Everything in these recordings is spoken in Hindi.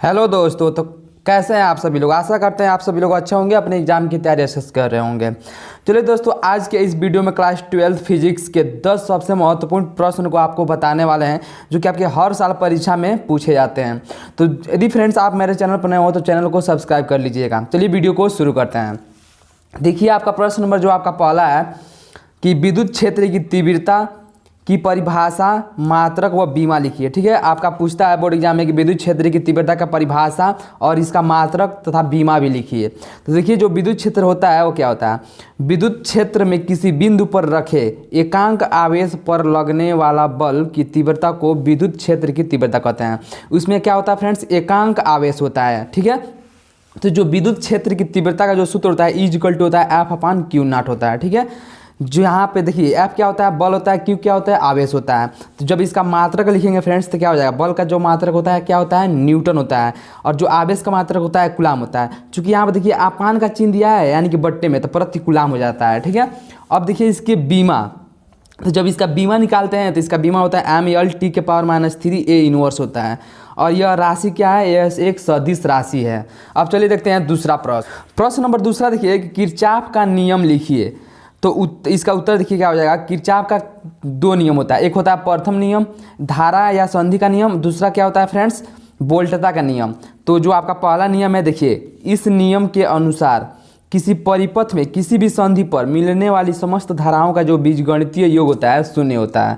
हेलो दोस्तों, तो कैसे हैं आप सभी लोग। आशा करते हैं आप सभी लोग अच्छे होंगे, अपने एग्जाम की तैयारी अच्छे से कर रहे होंगे। चलिए दोस्तों, आज के इस वीडियो में क्लास 12 फिजिक्स के 10 सबसे महत्वपूर्ण प्रश्न को आपको बताने वाले हैं, जो कि आपके हर साल परीक्षा में पूछे जाते हैं। तो यदि फ्रेंड्स आप मेरे चैनल पर नए हो तो चैनल को सब्सक्राइब कर लीजिएगा। चलिए वीडियो को शुरू करते हैं। देखिए, आपका प्रश्न नंबर जो आपका पहला है कि विद्युत क्षेत्र की तीव्रता की परिभाषा, मात्रक व बीमा लिखिए। ठीक है, आपका पूछता है बोर्ड एग्जाम में कि विद्युत क्षेत्र की तीव्रता का परिभाषा और इसका मात्रक तथा बीमा भी लिखिए। तो देखिए, जो विद्युत क्षेत्र होता है वो क्या होता है। विद्युत क्षेत्र में किसी बिंदु पर रखे एकांक आवेश पर लगने वाला बल की तीव्रता को विद्युत क्षेत्र की तीव्रता कहते हैं। उसमें क्या होता है फ्रेंड्स, एकांक आवेश होता है। ठीक है, तो जो विद्युत क्षेत्र की तीव्रता का जो सूत्र होता है इज इक्वल टू होता है F/Q0 होता है। ठीक है, जो यहाँ पे देखिए F क्या होता है, बल होता है, Q क्या होता है, आवेश होता है। तो जब इसका मात्रक लिखेंगे फ्रेंड्स तो क्या हो जाएगा, बल का जो मात्रक होता है क्या होता है, न्यूटन होता है, और जो आवेश का मात्रक होता है कूलाम होता है। चूंकि यहाँ पे देखिए अपान का चिन्ह दिया है यानी कि बट्टे में, तो प्रति कूलाम हो जाता है। ठीक है, अब देखिए इसके बीमा, तो जब इसका बीमा निकालते हैं तो इसका बीमा होता है mL/T⁻³ A 1 होता है, और यह राशि क्या है, यह एक सदिश राशि है। अब चलिए देखते हैं दूसरा प्रश्न नंबर दूसरा। देखिए कि किरचॉफ का नियम लिखिए। तो इसका उत्तर देखिए क्या हो जाएगा। किरचॉफ का दो नियम होता है, एक होता है प्रथम नियम धारा या संधि का नियम, दूसरा क्या होता है फ्रेंड्स, वोल्टता का नियम। तो जो आपका पहला नियम है, देखिए इस नियम के अनुसार किसी परिपथ में किसी भी संधि पर मिलने वाली समस्त धाराओं का जो बीजगणितीय योग होता है शून्य होता है।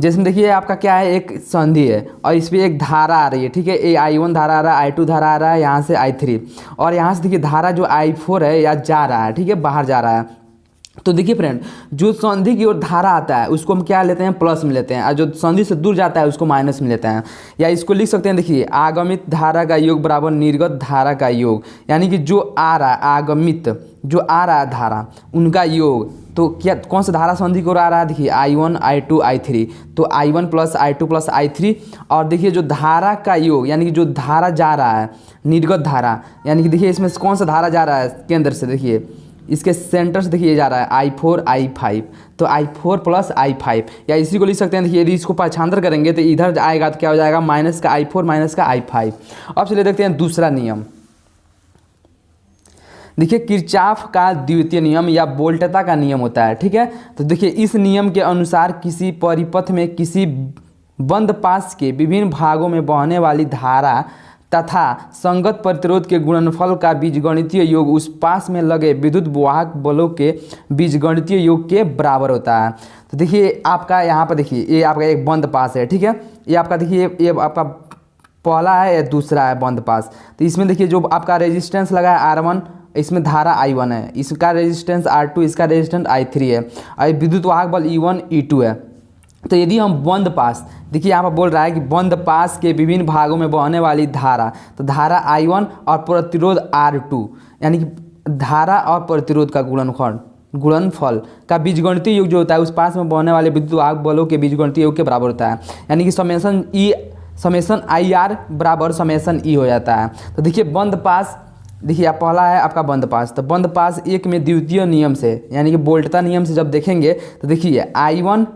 जैसे देखिए आपका क्या है, एक संधि है और इस पर एक धारा आ रही है। ठीक है, ये I1 धारा आ रहा है, I2 धारा आ रहा है, यहाँ से I3, और यहाँ से देखिए धारा जो I4 है या जा रहा है। ठीक है, बाहर जा रहा है। तो देखिए फ्रेंड, जो संधि की ओर धारा आता है उसको हम क्या लेते हैं, प्लस में लेते हैं, और जो संधि से दूर जाता है उसको माइनस में लेते हैं। या इसको लिख सकते हैं, देखिए आगमित धारा का योग बराबर निर्गत धारा का योग, यानी कि जो आ रहा है आगमित, जो आ रहा है धारा उनका योग। तो क्या कौन सा धारा संधि की ओर आ रहा है, देखिए I1 I2 I3, तो I1 + I2 + I3, और देखिए जो धारा का योग यानी कि जो धारा जा रहा है निर्गत धारा, यानी कि देखिए इसमें कौन सा धारा जा रहा है केंद्र से, देखिए इसके सेंटर से देखिए जा रहा है I4 I5, तो I4 + I5, या इसी को लिख सकते हैं। देखिए यदि इसको पाछांतर करेंगे तो इधर आएगा तो क्या हो जाएगा, माइनस का I4 माइनस का I5। अब चलिए देखते हैं दूसरा नियम। देखिए किरचॉफ का द्वितीय नियम या वोल्टता का नियम होता है। ठीक है, तो देखिए इस नियम के अनुसार किसी परिपथ में किसी बंद पास के विभिन्न भागों में बहने वाली धारा तथा संगत प्रतिरोध के गुणनफल का बीजगणितीय योग उस पास में लगे विद्युत वाहक बलों के बीजगणितीय योग के बराबर होता है। तो देखिए आपका यहाँ पर देखिए ये आपका एक बंद पास है। ठीक है, ये आपका देखिए ये आपका पहला है, या दूसरा है बंद पास। तो इसमें देखिए जो आपका रेजिस्टेंस लगा है R1, इसमें धारा I1 है, इसका रेजिस्टेंस R2, इसका रेजिस्टेंस I3 है, और विद्युत वाहक बल E1 E2 है। तो यदि हम बंद पास, देखिए यहाँ पर बोल रहा है कि बंद पास के विभिन्न भागों में बहने वाली धारा, तो धारा I1 और प्रतिरोध R2, यानी कि धारा और प्रतिरोध का गुणनफल का बीजगणितीय योग जो होता है उस पास में बहने वाले विद्युत वाहक बलों के बीजगणितीय योग के बराबर होता है, यानी कि समेशन IR बराबर समेशन E हो जाता है। तो देखिए बंद पास, देखिए आप पहला है आपका बंद पास, तो बंद पास एक में द्वितीय नियम से यानी कि वोल्टता नियम से जब देखेंगे तो देखिए I1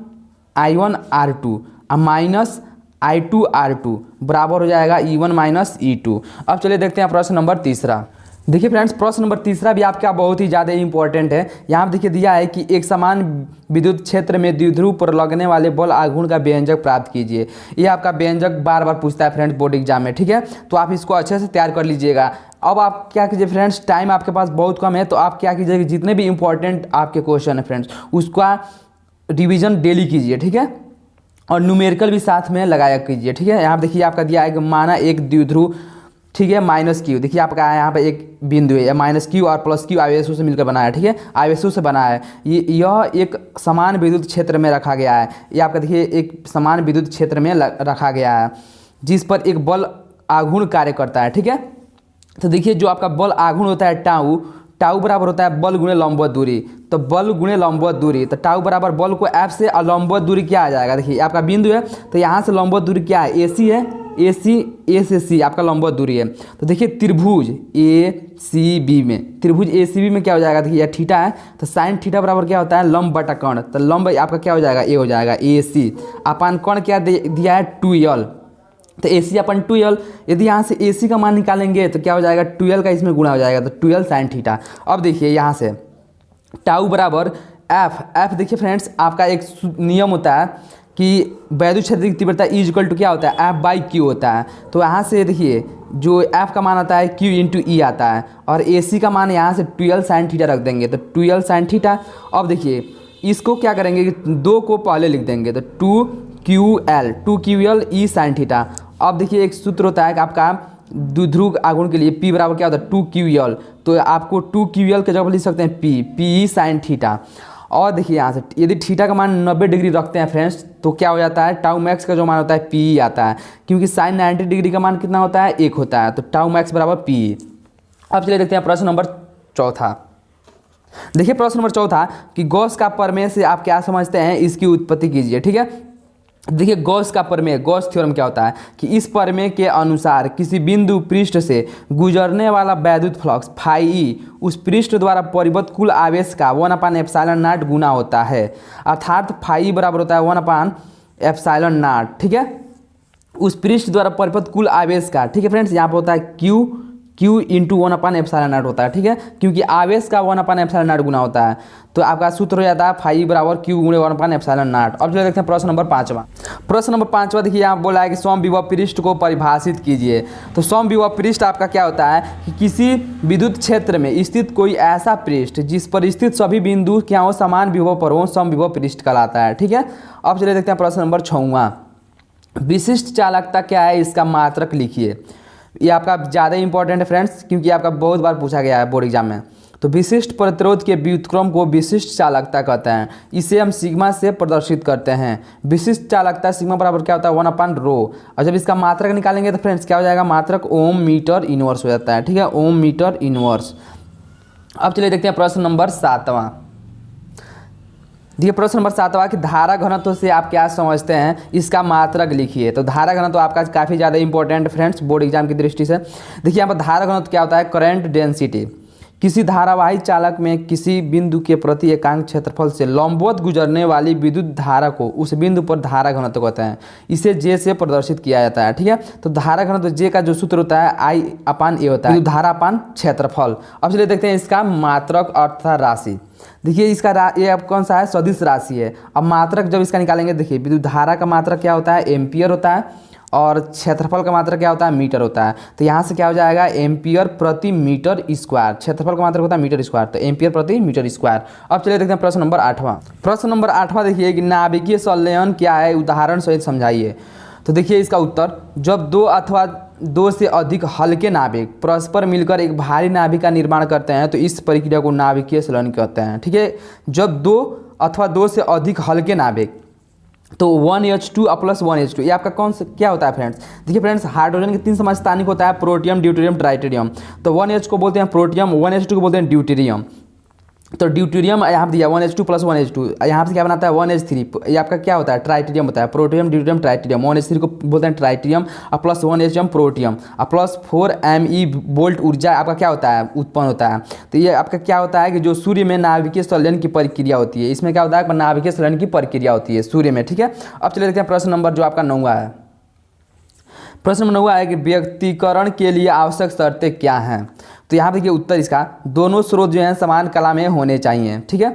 R2 minus I2 R2 बराबर हो जाएगा E1 - E2। अब चलिए देखते हैं प्रश्न नंबर तीसरा। देखिए फ्रेंड्स, प्रश्न नंबर तीसरा भी आपका बहुत ही ज़्यादा इंपॉर्टेंट है। यहाँ पर देखिए दिया है कि एक समान विद्युत क्षेत्र में द्विध्रुव पर लगने वाले बल आघूर्ण का व्यंजक प्राप्त कीजिए। ये आपका व्यंजक बार बार पूछता है फ्रेंड्स बोर्ड एग्जाम में। ठीक है, तो आप इसको अच्छे से तैयार कर लीजिएगा। अब आप क्या कीजिए फ्रेंड्स, टाइम आपके पास बहुत कम है, तो आप क्या कीजिए, जितने भी इंपॉर्टेंट आपके क्वेश्चन है फ्रेंड्स उसका रिवीजन डेली कीजिए। ठीक है, और न्यूमेरिकल भी साथ में लगाया कीजिए। ठीक है, यहाँ देखिए आपका दिया है कि माना एक द्विध्रुव, ठीक है, -Q, देखिए आपका यहाँ पे एक बिंदु है, -Q और +Q आवेशों से मिलकर बना है। ठीक है, आवेशों से बना है, यह एक समान विद्युत क्षेत्र में रखा गया है। ये आपका देखिए एक समान विद्युत क्षेत्र में रखा गया है जिस पर एक बल आघूर्ण कार्य करता है। ठीक है, तो देखिए जो आपका बल आघूर्ण होता है टाउ बराबर होता है बल गुणे लंबवत दूरी, तो बल गुणे लंबवत दूरी, तो टाउ बराबर बल को F से, और लंबवत दूरी क्या आ जाएगा, देखिए आपका बिंदु है तो यहाँ से लंबवत दूरी क्या है, AC है, A से C आपका लंबवत दूरी है। तो देखिए त्रिभुज ACB में, त्रिभुज ACB में क्या हो जाएगा, देखिए यह थीटा है तो साइन थीटा बराबर क्या होता है, लंब बटा कर्ण, तो लंब आपका क्या हो जाएगा, A हो जाएगा AC, अपान कर्ण क्या दिया है 2L, तो AC अपन 12, यदि यहाँ से AC का मान निकालेंगे तो क्या हो जाएगा, 12 का इसमें गुणा हो जाएगा, तो 12 sin थीटा। अब देखिए यहाँ से टाउ बराबर एफ देखिए फ्रेंड्स, आपका एक नियम होता है कि वैद्युत क्षेत्र की तीव्रता इज इक्वल टू क्या होता है, F/Q होता है। तो यहाँ से देखिए जो F का मान आता है Q इंटू E आता है, और AC का मान यहाँ से 12 sin थीटा रख देंगे, तो 12 sin थीटा। अब देखिए इसको क्या करेंगे कि 2 को पहले लिख देंगे, तो 2QL E sin थीटा। अब देखिए एक सूत्र होता है कि आपका द्विध्रुव आघूर्ण के लिए P बराबर क्या होता है, 2QL, तो आपको 2QL के जगह लिख सकते हैं PE sin थीटा। और देखिए यहाँ से यदि थीटा का मान 90 डिग्री रखते हैं फ्रेंड्स, तो क्या हो जाता है, टाउ मैक्स का जो मान होता है PE आता है, क्योंकि sin 90 डिग्री का मान कितना होता है, 1 होता है, तो टाउ मैक्स बराबर PE। अब चलिए देखते हैं प्रश्न नंबर चौथा। देखिए प्रश्न नंबर चौथा कि गॉस का प्रमेय से आप क्या समझते हैं, इसकी उत्पत्ति कीजिए। ठीक है, देखिए गॉस का प्रमेय, गॉस थ्योरम क्या होता है कि इस प्रमेय के अनुसार किसी बिंदु पृष्ठ से गुजरने वाला वैद्युत फ्लक्स फाई उस पृष्ठ द्वारा परिबद्ध कुल आवेश का 1/ε0 गुना होता है, अर्थात फाई बराबर होता है 1/ε0। ठीक है, उस पृष्ठ द्वारा परिबद्ध कुल आवेश का, ठीक है फ्रेंड्स, यहाँ पर होता है Q इंटू 1/ε0 होता है। ठीक है, क्योंकि आवेश का 1/ε0 गुना होता है, तो आपका सूत्र हो जाता है फाई बराबर Q गुणे 1/ε0। अब जो देखते हैं प्रश्न नंबर पाँचवा। प्रश्न नंबर पाँचवा देखिए यहाँ बोला है कि समविभव पृष्ठ को परिभाषित कीजिए। तो समविभव पृष्ठ आपका क्या होता है कि किसी विद्युत क्षेत्र में स्थित कोई ऐसा पृष्ठ जिस पर स्थित सभी बिंदु क्या हो, समान विभव पर हो, समविभव पृष्ठ कहलाता है। ठीक है, अब चलिए देखते हैं प्रश्न नंबर 6वां। विशिष्ट चालकता क्या है, इसका मात्रक लिखिए। ये आपका ज़्यादा इंपॉर्टेंट है फ्रेंड्स, क्योंकि आपका बहुत बार पूछा गया है बोर्ड एग्जाम में। तो विशिष्ट प्रतिरोध के व्युत्क्रम को विशिष्ट चालकता कहते हैं, इसे हम सिग्मा से प्रदर्शित करते हैं। विशिष्ट चालकता सिग्मा बराबर क्या होता है, 1/ρ। और जब इसका मात्रक निकालेंगे तो फ्रेंड्स क्या हो जाएगा, मात्रक ओम मीटर इनवर्स हो जाता है। ठीक है, ओम मीटर इनवर्स। अब चलिए देखते हैं प्रश्न नंबर 7वां। देखिए प्रश्न नंबर 7वां कि धारा घनत्व से आप क्या समझते हैं, इसका मात्रक लिखिए। तो धारा घनत्व आपका काफ़ी ज़्यादा इंपॉर्टेंट फ्रेंड्स बोर्ड एग्जाम की दृष्टि से। देखिए यहाँ पर धारा घनत्व क्या होता है, करंट डेंसिटी। किसी धारावाही चालक में किसी बिंदु के प्रति एकांक क्षेत्रफल से लंबवत गुजरने वाली विद्युत धारा को उस बिंदु पर धारा घनत्व कहते हैं, इसे J से प्रदर्शित किया जाता है। ठीक है, तो धारा घनत्व J का जो सूत्र होता है I/A होता है, धारा अपान क्षेत्रफल। अब चलिए देखते हैं इसका मात्रक अर्थात राशि। देखिए इसका ये अब कौन सा है, सदिश राशि है। अब मात्रक जब इसका निकालेंगे, देखिए विद्युत धारा का मात्रक क्या होता है, एम्पियर होता है, और क्षेत्रफल का मात्रक क्या होता है, मीटर होता है। तो यहाँ से क्या हो जाएगा, एम्पियर प्रति मीटर स्क्वायर। क्षेत्रफल का मात्रक होता है मीटर स्क्वायर, तो एम्पियर प्रति मीटर स्क्वायर। अब चलिए देखते हैं प्रश्न नंबर 8वां। प्रश्न नंबर 8वां देखिए कि नाभिकीय संलयन क्या है, उदाहरण सहित समझाइए। तो देखिए इसका उत्तर, जब 2 अथवा 2 से अधिक हल्के नाभिक परस्पर मिलकर एक भारी नाभिक का निर्माण करते हैं तो इस प्रक्रिया को नाभिकीय संलयन कहते हैं। ठीक है, जब 2 अथवा 2 से अधिक हल्के नाभिक, तो 1H2 + 1H2 ये आपका कौन सा क्या होता है फ्रेंड्स। देखिए फ्रेंड्स, हाइड्रोजन के 3 समस्थानिक होता है, प्रोटियम, ड्यूटेरियम, ट्राइटेरियम। तो 1H को बोलते हैं प्रोटियम, 1H2 को बोलते हैं ड्यूटेरियम। तो ड्यूटेरियम यहाँ पर दिया 1H2 + 1H2, यहाँ से क्या बनाता है 1H3, ये आपका क्या होता है, ट्राइटेरियम होता है। प्रोटियम, ड्यूटेरियम, ट्राइटेरियम, 1H3 को बोलते हैं ट्राइटेरियम, और + 1H प्रोटियम, और +4 MeV वोल्ट ऊर्जा आपका क्या होता है, उत्पन्न होता है। तो ये आपका क्या होता है कि जो सूर्य में नाभिकीय संलयन की प्रक्रिया होती है, इसमें क्या होता है, नाभिकीय संलयन की प्रक्रिया होती है सूर्य में। ठीक है, अब चलिए देखते हैं प्रश्न नंबर जो आपका 9वां है। प्रश्न नंबर 9वां है कि व्यक्तिकरण के लिए आवश्यक शर्तें क्या हैं। तो यहाँ देखिए उत्तर इसका, दोनों स्रोत जो हैं समान कला में होने चाहिए। ठीक है,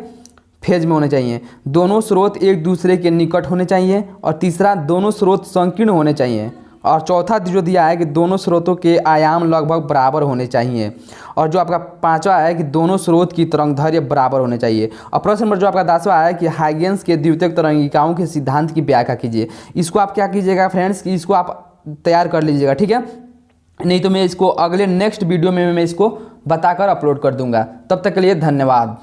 फेज में होने चाहिए, दोनों स्रोत एक दूसरे के निकट होने चाहिए, और तीसरा दोनों स्रोत संकीर्ण होने चाहिए, और चौथा जो दिया है कि दोनों स्रोतों के आयाम लगभग बराबर होने चाहिए, और जो आपका 5वां है कि दोनों स्रोत की तरंगदैर्घ्य बराबर होने चाहिए। और प्रश्न नंबर जो आपका 10वां है कि हाइगेंस के द्वितीयक तरंगिकाओं के सिद्धांत की व्याख्या कीजिए। इसको आप क्या कीजिएगा फ्रेंड्स कि इसको आप तैयार कर लीजिएगा। ठीक है, नहीं तो मैं इसको अगले नेक्स्ट वीडियो में मैं इसको बताकर अपलोड कर दूंगा। तब तक के लिए धन्यवाद।